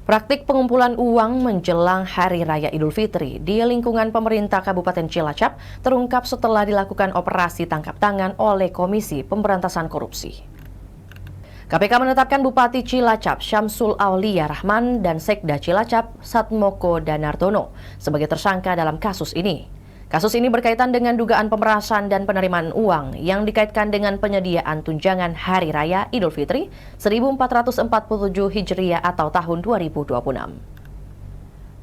Praktik pengumpulan uang menjelang Hari Raya Idul Fitri di lingkungan pemerintah Kabupaten Cilacap terungkap setelah dilakukan operasi tangkap tangan oleh Komisi Pemberantasan Korupsi. KPK menetapkan Bupati Cilacap Syamsul Aulia Rahman dan Sekda Cilacap Satmoko Danardono sebagai tersangka dalam kasus ini. Kasus ini berkaitan dengan dugaan pemerasan dan penerimaan uang yang dikaitkan dengan penyediaan tunjangan Hari Raya Idul Fitri 1447 Hijriah atau tahun 2026.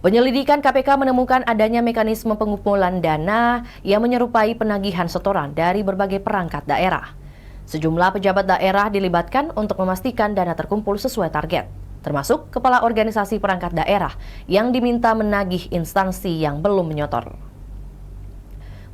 Penyelidikan KPK menemukan adanya mekanisme pengumpulan dana yang menyerupai penagihan setoran dari berbagai perangkat daerah. Sejumlah pejabat daerah dilibatkan untuk memastikan dana terkumpul sesuai target, termasuk kepala organisasi perangkat daerah yang diminta menagih instansi yang belum menyotor.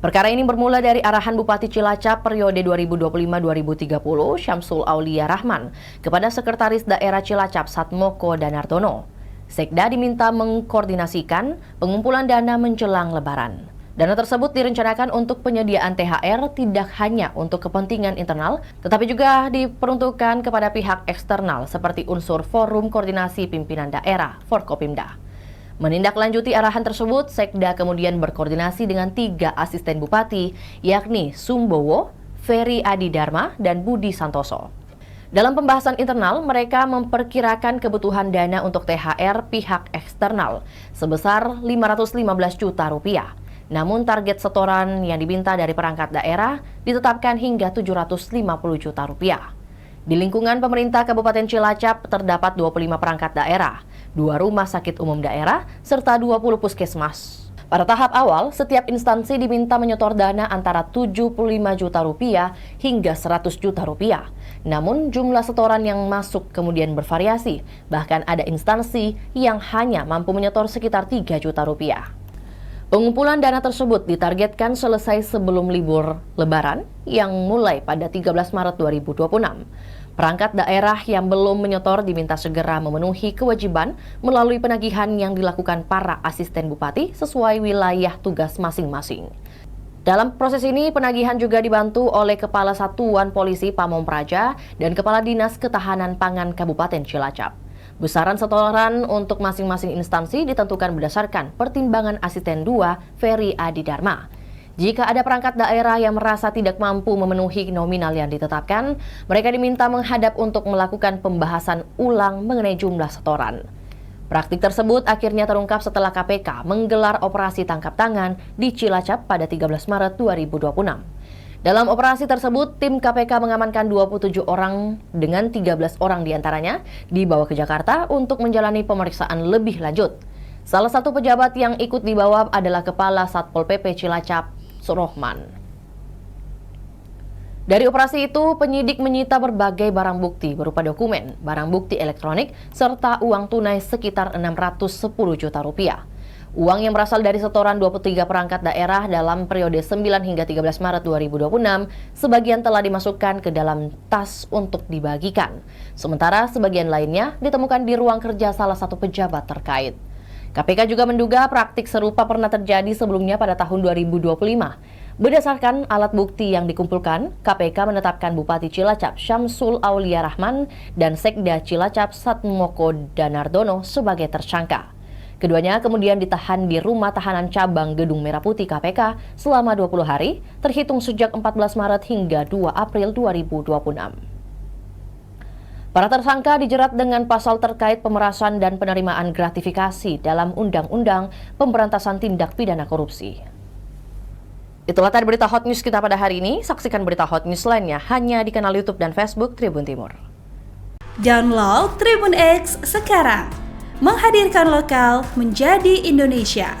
Perkara ini bermula dari arahan Bupati Cilacap periode 2025-2030 Syamsul Aulia Rahman kepada Sekretaris Daerah Cilacap Satmoko Danardono. Sekda diminta mengkoordinasikan pengumpulan dana menjelang Lebaran. Dana tersebut direncanakan untuk penyediaan THR tidak hanya untuk kepentingan internal, tetapi juga diperuntukkan kepada pihak eksternal seperti unsur Forum Koordinasi Pimpinan Daerah Forkopimda. Menindaklanjuti arahan tersebut, Sekda kemudian berkoordinasi dengan 3 asisten bupati, yakni Sumbowo, Ferry Adi Dharma, dan Budi Santoso. Dalam pembahasan internal, mereka memperkirakan kebutuhan dana untuk THR pihak eksternal sebesar 515 juta rupiah. Namun target setoran yang diminta dari perangkat daerah ditetapkan hingga 750 juta rupiah. Di lingkungan pemerintah Kabupaten Cilacap terdapat 25 perangkat daerah, 2 rumah sakit umum daerah, serta 20 puskesmas. Pada tahap awal, setiap instansi diminta menyetor dana antara 75 juta rupiah hingga 100 juta rupiah. Namun jumlah setoran yang masuk kemudian bervariasi, bahkan ada instansi yang hanya mampu menyetor sekitar 3 juta rupiah. Pengumpulan dana tersebut ditargetkan selesai sebelum libur Lebaran yang mulai pada 13 Maret 2026. Perangkat daerah yang belum menyetor diminta segera memenuhi kewajiban melalui penagihan yang dilakukan para asisten bupati sesuai wilayah tugas masing-masing. Dalam proses ini, penagihan juga dibantu oleh Kepala Satuan Polisi Pamong Praja dan Kepala Dinas Ketahanan Pangan Kabupaten Cilacap. Besaran setoran untuk masing-masing instansi ditentukan berdasarkan pertimbangan asisten 2 Ferry Adi Dharma. Jika ada perangkat daerah yang merasa tidak mampu memenuhi nominal yang ditetapkan, mereka diminta menghadap untuk melakukan pembahasan ulang mengenai jumlah setoran. Praktik tersebut akhirnya terungkap setelah KPK menggelar operasi tangkap tangan di Cilacap pada 13 Maret 2026. Dalam operasi tersebut, tim KPK mengamankan 27 orang dengan 13 orang diantaranya dibawa ke Jakarta untuk menjalani pemeriksaan lebih lanjut. Salah satu pejabat yang ikut dibawa adalah Kepala Satpol PP Cilacap, Surohman. Dari operasi itu, penyidik menyita berbagai barang bukti berupa dokumen, barang bukti elektronik, serta uang tunai sekitar 610 juta rupiah. Uang yang berasal dari setoran 23 perangkat daerah dalam periode 9 hingga 13 Maret 2026, sebagian telah dimasukkan ke dalam tas untuk dibagikan. Sementara sebagian lainnya ditemukan di ruang kerja salah satu pejabat terkait. KPK juga menduga praktik serupa pernah terjadi sebelumnya pada tahun 2025. Berdasarkan alat bukti yang dikumpulkan, KPK menetapkan Bupati Cilacap Syamsul Aulia Rahman dan Sekda Cilacap Satmoko Danardono sebagai tersangka. Keduanya kemudian ditahan di Rumah Tahanan Cabang Gedung Merah Putih KPK selama 20 hari, terhitung sejak 14 Maret hingga 2 April 2026. Para tersangka dijerat dengan pasal terkait pemerasan dan penerimaan gratifikasi dalam Undang-Undang Pemberantasan Tindak Pidana Korupsi. Itulah tadi berita hot news kita pada hari ini. Saksikan berita hot news lainnya hanya di kanal YouTube dan Facebook Tribun Timur. Download Tribun X sekarang. Menghadirkan lokal menjadi Indonesia.